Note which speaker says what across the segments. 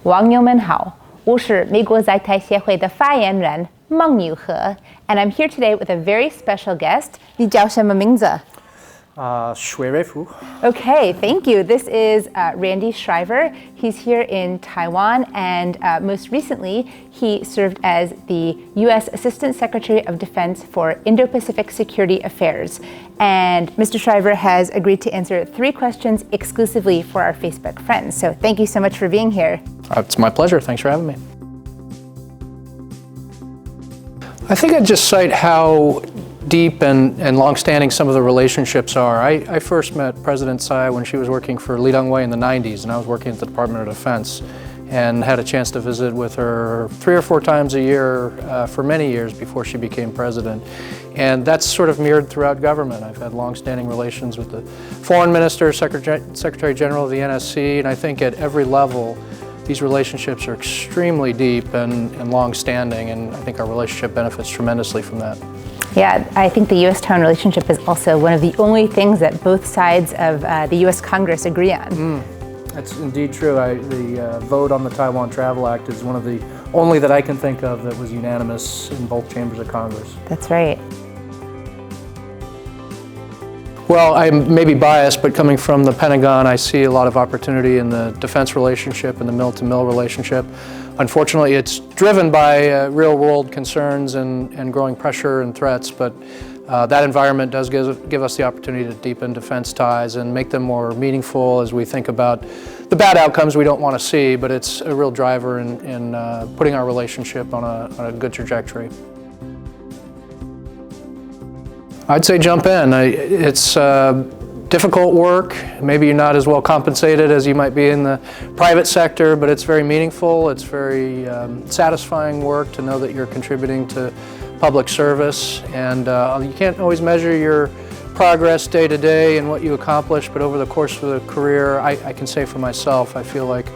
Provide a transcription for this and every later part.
Speaker 1: 网友们好，我是美国在台协会的发言人孟友和 and I'm here today with a very special guest. 你叫什么名字
Speaker 2: Schriver.
Speaker 1: Okay, thank you. This is Randy Schriver. He's here in Taiwan, and most recently, he served as the U.S. Assistant Secretary of Defense for Indo-Pacific Security Affairs. And Mr. Schriver has agreed to answer 3 questions exclusively for our Facebook friends. So thank you so much for being here.
Speaker 2: It's my pleasure. Thanks for having me. I think I'd just cite how deep and long-standing some of the relationships are. I first met President Tsai when she was working for Lee Teng-hui in the 90s, and I was working at the Department of Defense, and had a chance to visit with her 3 or 4 times a year for many years before she became president. And that's sort of mirrored throughout government. I've had long-standing relations with the Foreign Minister, Secretary General of the NSC, and I think at every level these relationships are extremely deep and long-standing, and I think our relationship benefits tremendously from that.
Speaker 1: Yeah, I think the U.S. Taiwan relationship is also one of the only things that both sides of the U.S. Congress agree on.
Speaker 2: That's indeed true. The vote on the Taiwan Travel Act is one of the only that I can think of that was unanimous in both chambers of Congress.
Speaker 1: That's right.
Speaker 2: Well, I may be biased, but coming from the Pentagon, I see a lot of opportunity in the defense relationship and the mill-to-mill relationship. Unfortunately, it's driven by real-world concerns and growing pressure and threats, but that environment does give us the opportunity to deepen defense ties and make them more meaningful as we think about the bad outcomes we don't want to see, but it's a real driver in putting our relationship on a good trajectory. I'd say jump in. It's difficult work. Maybe you're not as well compensated as you might be in the private sector, but it's very meaningful. It's very satisfying work to know that you're contributing to public service. And you can't always measure your progress day to day and what you accomplish, but over the course of the career, I can say for myself, I feel like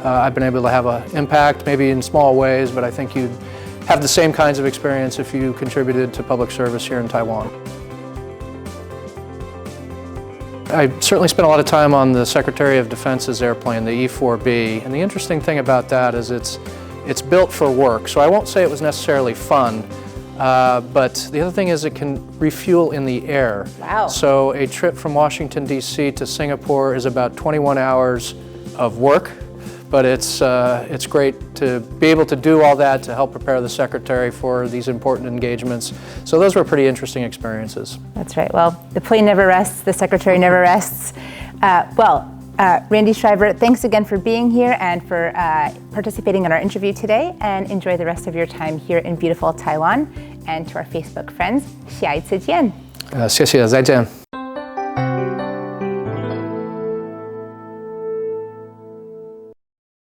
Speaker 2: I've been able to have an impact, maybe in small ways, but I think you'd have the same kinds of experience if you contributed to public service here in Taiwan. I certainly spent a lot of time on the Secretary of Defense's airplane, the E-4B, and the interesting thing about that is it's built for work. So I won't say it was necessarily fun, but the other thing is it can refuel in the air.
Speaker 1: Wow.
Speaker 2: So a trip from Washington, D.C. to Singapore is about 21 hours of work, but it's great to be able to do all that to help prepare the Secretary for these important engagements. So those were pretty interesting experiences.
Speaker 1: That's right. Well, the plane never rests, the Secretary never rests. Randy Schriver, thanks again for being here and for participating in our interview today, and enjoy the rest of your time here in beautiful Taiwan. And to our Facebook friends, 下一次见。
Speaker 2: 谢谢，再见。